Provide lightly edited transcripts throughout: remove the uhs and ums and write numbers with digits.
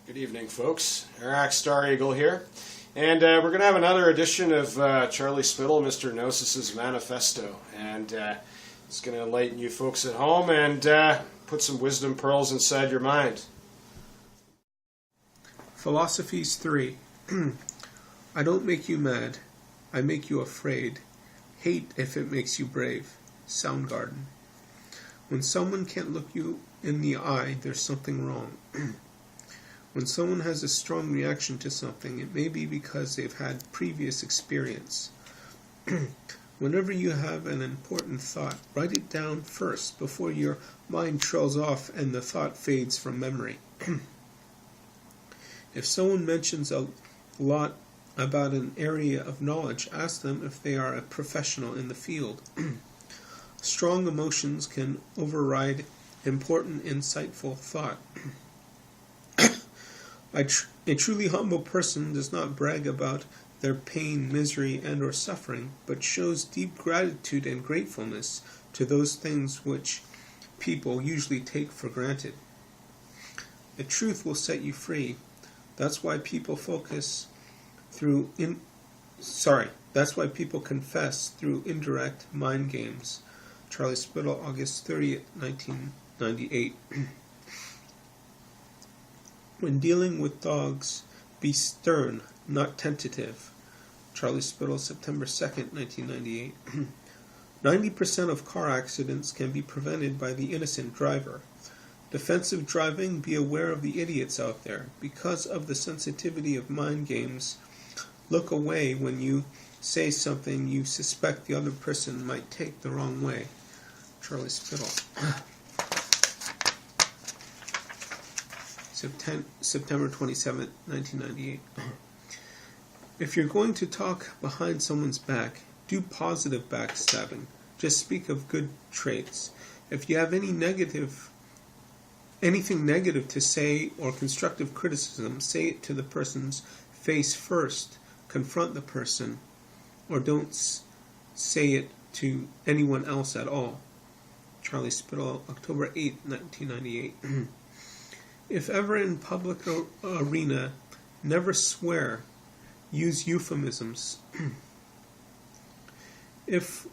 Good evening, folks. Iraq Star Eagle here. And we're going to have another edition of Charlie Spittle, Mr. Gnosis' Manifesto. And it's going to enlighten you folks at home and put some wisdom pearls inside your mind. Philosophies 3. I don't make you mad. I make you afraid. Hate if it makes you brave. Soundgarden. When someone can't look you in the eye, there's something wrong. When someone has a strong reaction to something, it may be because they've had previous experience. Whenever you have an important thought, write it down first before your mind trails off and the thought fades from memory. If someone mentions a lot about an area of knowledge, ask them if they are a professional in the field. Strong emotions can override important, insightful thought. A truly humble person does not brag about their pain, misery, and or suffering, but shows deep gratitude and gratefulness to those things which people usually take for granted. The truth will set you free. That's why people confess through indirect mind games. Charlie Spittle, August 30th, 1998. When dealing with dogs, be stern, not tentative. Charlie Spittle, September 2nd, 1998. 90% of car accidents can be prevented by the innocent driver. Defensive driving, be aware of the idiots out there. Because of the sensitivity of mind games, look away when you say something you suspect the other person might take the wrong way. Charlie Spittle. September 27, 1998. If you're going to talk behind someone's back, do positive backstabbing. Just speak of good traits. If you have anything negative to say or constructive criticism, say it to the person's face first. Confront the person, or don't say it to anyone else at all. Charlie Spittle, October 8, 1998. If ever in public arena, never swear. Use euphemisms. If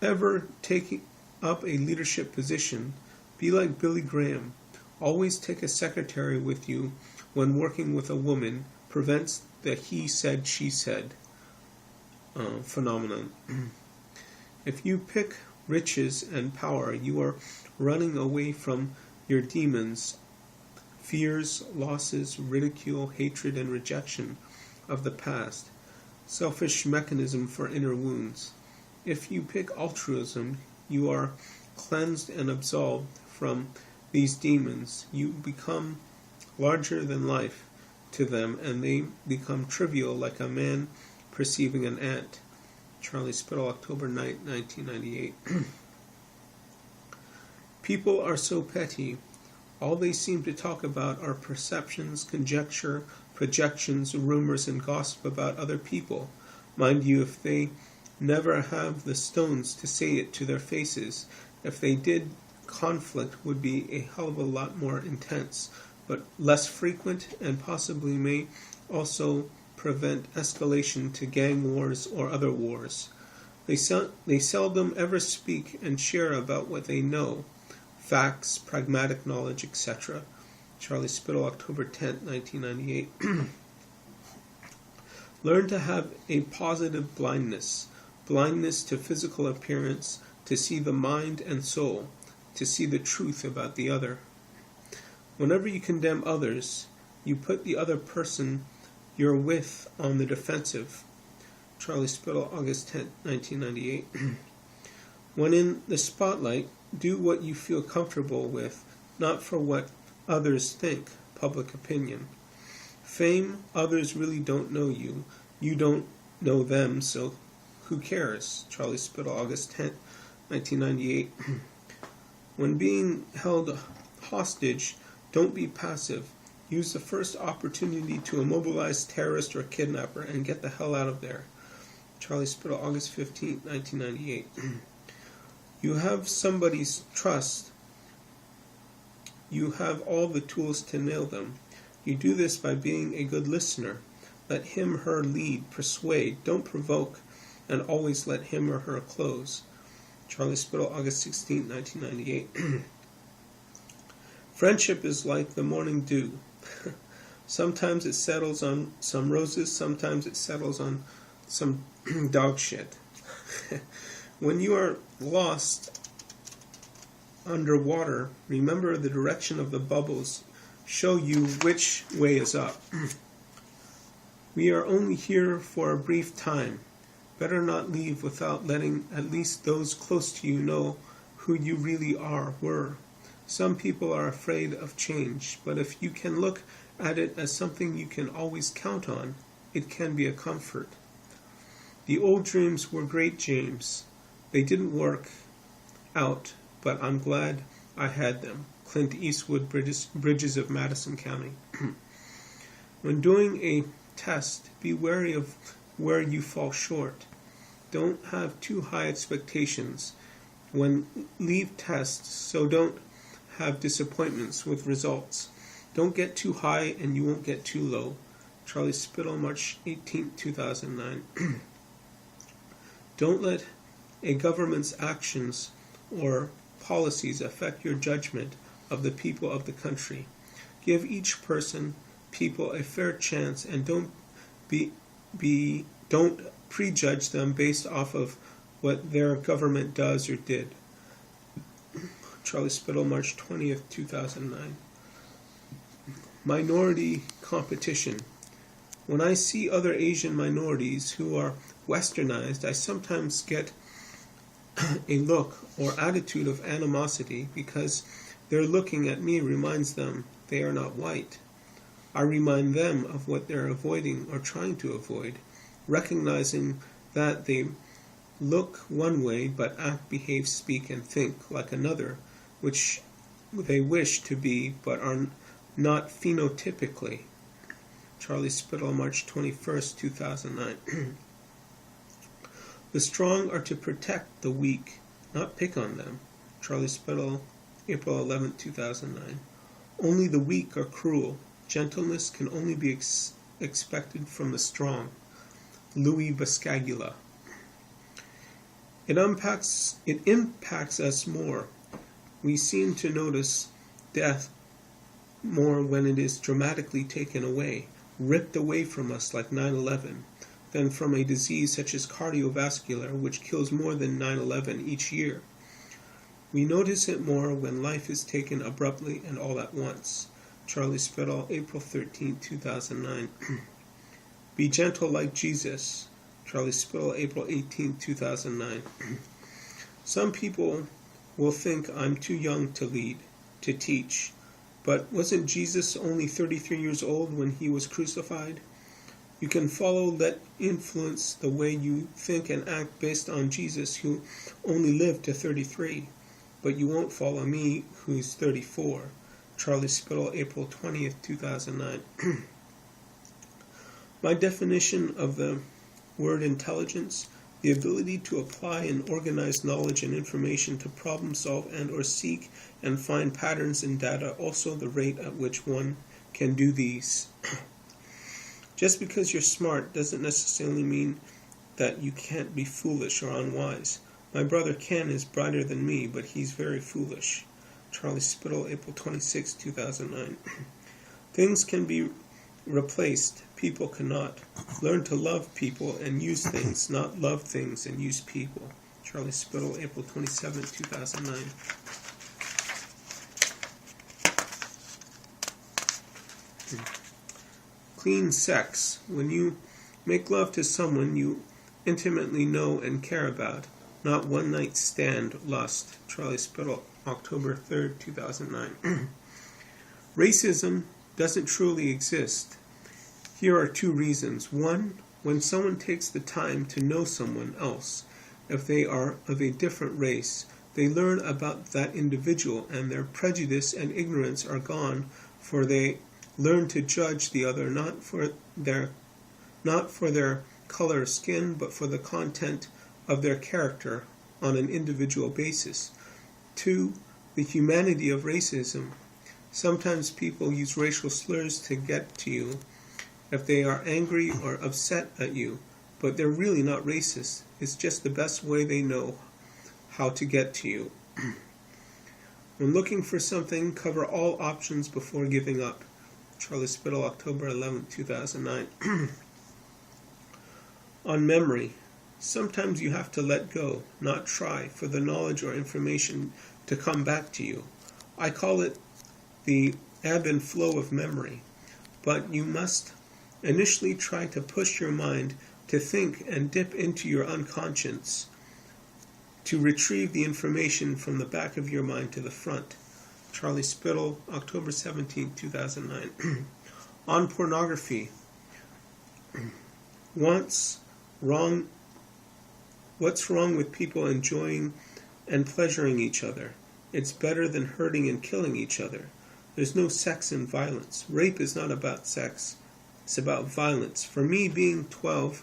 ever taking up a leadership position, be like Billy Graham. Always take a secretary with you when working with a woman. Prevents the he said, she said phenomenon. If you pick riches and power, you are running away from your demons, fears, losses, ridicule, hatred, and rejection of the past. Selfish mechanism for inner wounds. If you pick altruism, you are cleansed and absolved from these demons. You become larger than life to them, and they become trivial like a man perceiving an ant. Charlie Spittle, October 9, 1998. People are so petty. All they seem to talk about are perceptions, conjecture, projections, rumors, and gossip about other people. Mind you, if they never have the stones to say it to their faces, if they did, conflict would be a hell of a lot more intense, but less frequent, and possibly may also prevent escalation to gang wars or other wars. They seldom ever speak and share about what they know, facts, pragmatic knowledge, etc. Charlie Spittle, October 10, 1998. Learn to have a positive blindness to physical appearance, to see the mind and soul, to see the truth about the other. Whenever you condemn others, you put the other person you're with on the defensive. Charlie Spittle, August 10, 1998. When in the spotlight, do what you feel comfortable with, not for what others think, public opinion. Fame, others really don't know you. You don't know them, so who cares? Charlie Spittle, August 10, 1998. When being held hostage, don't be passive. Use the first opportunity to immobilize terrorist or kidnapper and get the hell out of there. Charlie Spittle, August 15, 1998. You have somebody's trust. You have all the tools to nail them. You do this by being a good listener. Let him, her lead, persuade, don't provoke, and always let him or her close. Charlie Spittle, August 16, 1998. Friendship is like the morning dew. Sometimes it settles on some roses, sometimes it settles on some dog shit. When you are lost underwater, remember the direction of the bubbles show you which way is up. We are only here for a brief time. Better not leave without letting at least those close to you know who you really were. Some people are afraid of change, but if you can look at it as something you can always count on, it can be a comfort. The old dreams were great, James. They didn't work out, but I'm glad I had them. Clint Eastwood, Bridges of Madison County. When doing a test, be wary of where you fall short. Don't have too high expectations when leave tests, so don't have disappointments with results. Don't get too high and you won't get too low. Charlie Spittle, March 18, 2009. Don't let a government's actions or policies affect your judgment of the people of the country. Give each people a fair chance, and don't prejudge them based off of what their government does or did. Charlie Spittle, March 20th, 2009. Minority competition. When I see other Asian minorities who are westernized, I sometimes get a look or attitude of animosity because their looking at me reminds them they are not white. I remind them of what they're avoiding or trying to avoid, recognizing that they look one way but act, behave, speak, and think like another, which they wish to be but are not phenotypically. Charlie Spittle, March 21st, 2009. The strong are to protect the weak, not pick on them. Charlie Spittle, April 11, 2009. Only the weak are cruel. Gentleness can only be expected from the strong. Louis Bascagula. It impacts us more. We seem to notice death more when it is dramatically taken away, ripped away from us like 9/11, than from a disease such as cardiovascular, which kills more than 9/11 each year. We notice it more when life is taken abruptly and all at once. Charlie Spittle, April 13, 2009. Be gentle like Jesus. Charlie Spittle, April 18, 2009. Some people will think I'm too young to lead, to teach. But wasn't Jesus only 33 years old when he was crucified? You can follow that influence the way you think and act based on Jesus, who only lived to 33. But you won't follow me, who's 34. Charlie Spittle, April 20th, 2009. My definition of the word intelligence: the ability to apply and organize knowledge and information to problem solve and or seek and find patterns in data, also the rate at which one can do these. Just because you're smart doesn't necessarily mean that you can't be foolish or unwise. My brother Ken is brighter than me, but he's very foolish. Charlie Spittle, April 26, 2009. Things can be replaced, people cannot. Learn to love people and use things, not love things and use people. Charlie Spittle, April 27, 2009. Clean sex. When you make love to someone you intimately know and care about, not one night stand lust. Charlie Spittle, October 3rd, 2009. Racism doesn't truly exist. Here are two reasons. One, when someone takes the time to know someone else, if they are of a different race, they learn about that individual and their prejudice and ignorance are gone, for they learn to judge the other not for their color of skin, but for the content of their character on an individual basis. Two, the humanity of racism. Sometimes people use racial slurs to get to you if they are angry or upset at you, but they're really not racist. It's just the best way they know how to get to you. When looking for something, cover all options before giving up. Charlie Spittle, October 11, 2009. On memory. Sometimes you have to let go, not try, for the knowledge or information to come back to you. I call it the ebb and flow of memory. But you must initially try to push your mind to think and dip into your unconscious to retrieve the information from the back of your mind to the front. Charlie Spittle, October 17, 2009. On pornography. What's wrong with people enjoying and pleasuring each other? It's better than hurting and killing each other. There's no sex in violence. Rape is not about sex. It's about violence. For me, being 12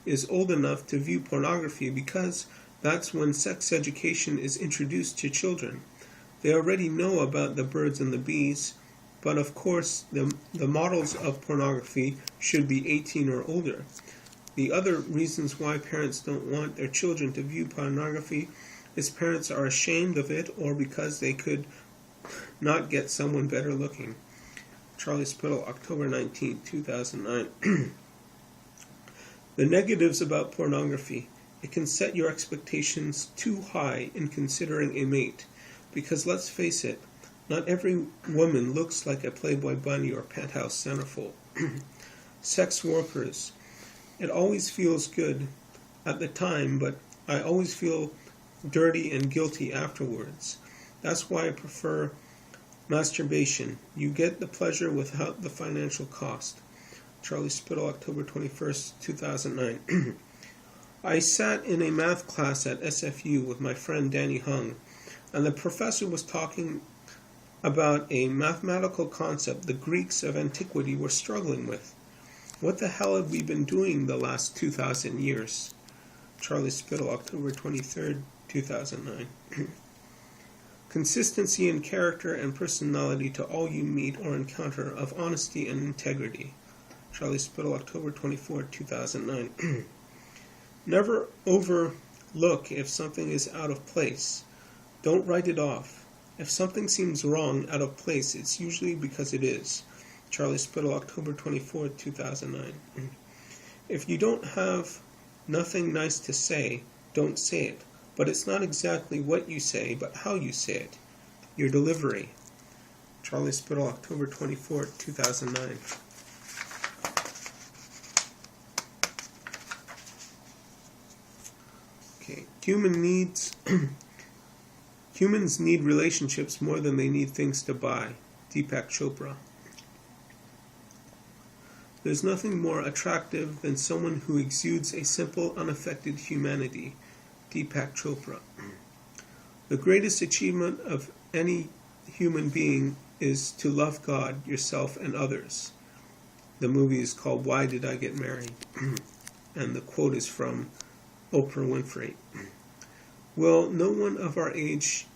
is old enough to view pornography because that's when sex education is introduced to children. They already know about the birds and the bees, but of course the models of pornography should be 18 or older. The other reasons why parents don't want their children to view pornography is parents are ashamed of it or because they could not get someone better looking. Charlie Spittle, October 19, 2009. The negatives about pornography. It can set your expectations too high in considering a mate, because let's face it, not every woman looks like a Playboy bunny or penthouse centerfold. Sex workers. It always feels good at the time, but I always feel dirty and guilty afterwards. That's why I prefer masturbation. You get the pleasure without the financial cost. Charlie Spittle, October 21st, 2009. I sat in a math class at SFU with my friend Danny Hung, and the professor was talking about a mathematical concept the Greeks of antiquity were struggling with. What the hell have we been doing the last 2,000 years? Charlie Spittle, October 23rd, 2009. Consistency in character and personality to all you meet or encounter, of honesty and integrity. Charlie Spittle, October 24th, 2009. Never overlook if something is out of place. Don't write it off. If something seems wrong, out of place, it's usually because it is. Charlie Spittle, October 24th, 2009. If you don't have nothing nice to say, don't say it. But it's not exactly what you say, but how you say it. Your delivery. Charlie Spittle, October 24th, 2009. Okay. Humans need relationships more than they need things to buy. Deepak Chopra. There's nothing more attractive than someone who exudes a simple, unaffected humanity. Deepak Chopra. The greatest achievement of any human being is to love God, yourself, and others. The movie is called Why Did I Get Married? And the quote is from Oprah Winfrey. No one of our age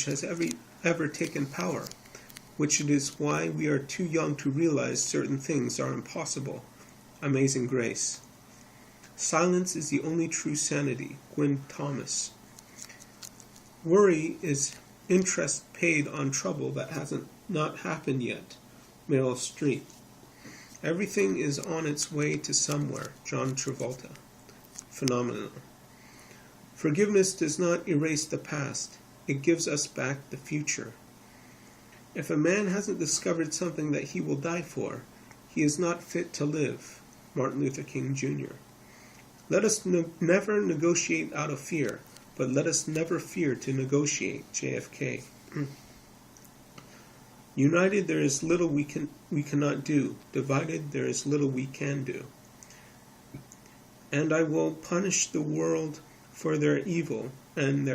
has ever taken power, which it is why we are too young to realize certain things are impossible. Amazing Grace. Silence is the only true sanity. Gwyn Thomas. Worry is interest paid on trouble that hasn't not happened yet. Meryl Streep. Everything is on its way to somewhere. John Travolta. Phenomenal. Forgiveness does not erase the past. It gives us back the future. If a man hasn't discovered something that he will die for, he is not fit to live. Martin Luther King Jr. Let us never negotiate out of fear, but let us never fear to negotiate. JFK. United, there is little we cannot do. Divided, there is little we can do. And I will punish the world for their evil, and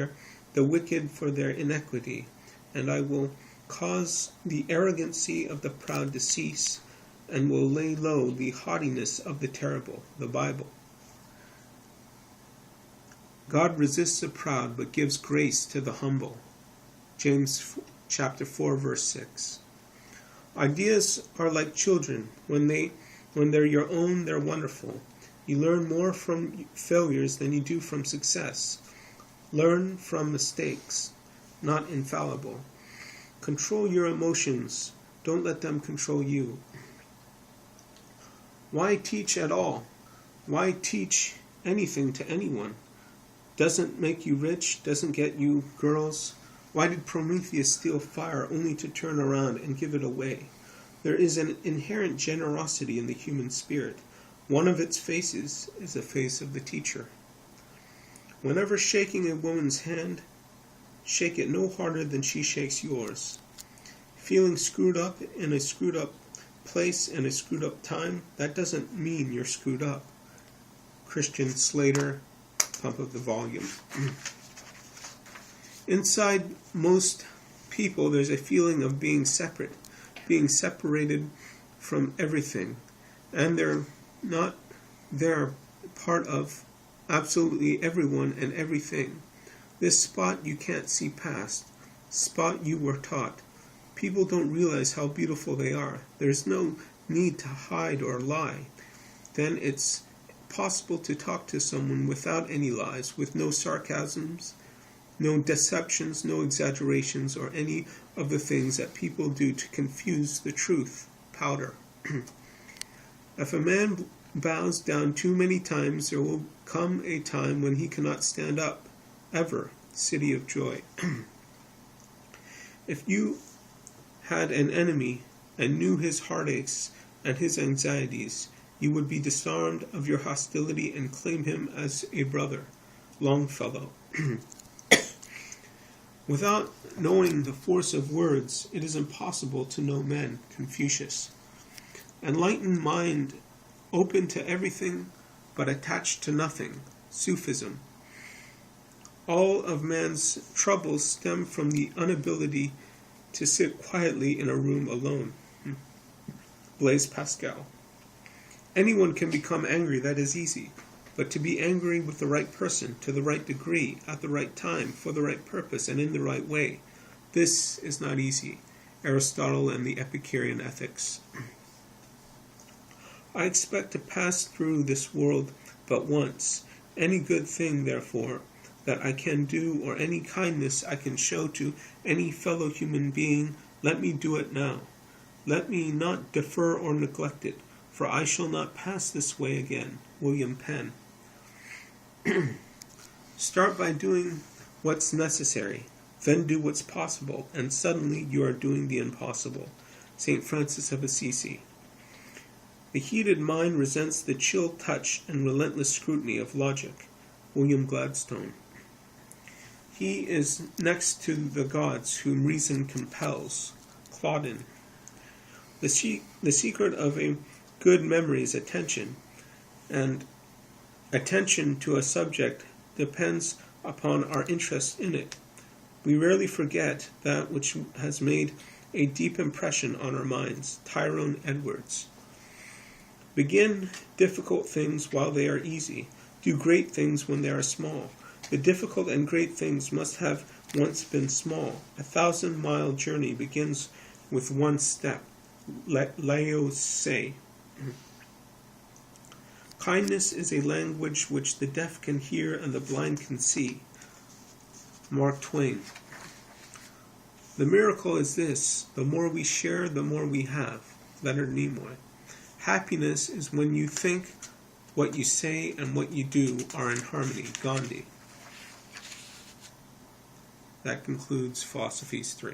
the wicked for their iniquity. And I will cause the arrogancy of the proud to cease, and will lay low the haughtiness of the terrible. The Bible. God resists the proud, but gives grace to the humble. James chapter 4, verse 6. Ideas are like children. When they're your own, they're wonderful. You learn more from failures than you do from success. Learn from mistakes, not infallible. Control your emotions. Don't let them control you. Why teach at all? Why teach anything to anyone? Doesn't make you rich, doesn't get you girls. Why did Prometheus steal fire only to turn around and give it away? There is an inherent generosity in the human spirit. One of its faces is the face of the teacher. Whenever shaking a woman's hand, shake it no harder than she shakes yours. Feeling screwed up in a screwed up place and a screwed up time, that doesn't mean you're screwed up. Christian Slater, Pump Up the Volume. Inside most people, there's a feeling of being separate, being separated from everything, and they're part of absolutely everyone and everything. This spot you can't see past, spot you were taught. People don't realize how beautiful they are. There's no need to hide or lie. Then it's possible to talk to someone without any lies, with no sarcasms, no deceptions, no exaggerations, or any of the things that people do to confuse the truth. Powder. If a man bows down too many times, there will come a time when he cannot stand up. Ever. City of Joy. If you had an enemy and knew his heartaches and his anxieties, you would be disarmed of your hostility and claim him as a brother. Longfellow. Without knowing the force of words, it is impossible to know men. Confucius. Enlightened mind, open to everything but attached to nothing. Sufism. All of man's troubles stem from the inability to sit quietly in a room alone. Blaise Pascal. Anyone can become angry, that is easy. But to be angry with the right person, to the right degree, at the right time, for the right purpose, and in the right way, this is not easy. Aristotle and the Epicurean Ethics. I expect to pass through this world but once. Any good thing, therefore, that I can do, or any kindness I can show to any fellow human being, let me do it now. Let me not defer or neglect it, for I shall not pass this way again. William Penn. Start by doing what's necessary, then do what's possible, and suddenly you are doing the impossible. St. Francis of Assisi. The heated mind resents the chill touch and relentless scrutiny of logic. William Gladstone. He is next to the gods whom reason compels. Claudin. The secret of a good memory is attention, and attention to a subject depends upon our interest in it. We rarely forget that which has made a deep impression on our minds. Tyrone Edwards. Begin difficult things while they are easy. Do great things when they are small. The difficult and great things must have once been small. 1,000-mile journey begins with one step. Lao Tse. Kindness is a language which the deaf can hear and the blind can see. Mark Twain. The miracle is this: the more we share, the more we have. Leonard Nimoy. Happiness is when you think, what you say, and what you do are in harmony. Gandhi. That concludes Philosophies 3.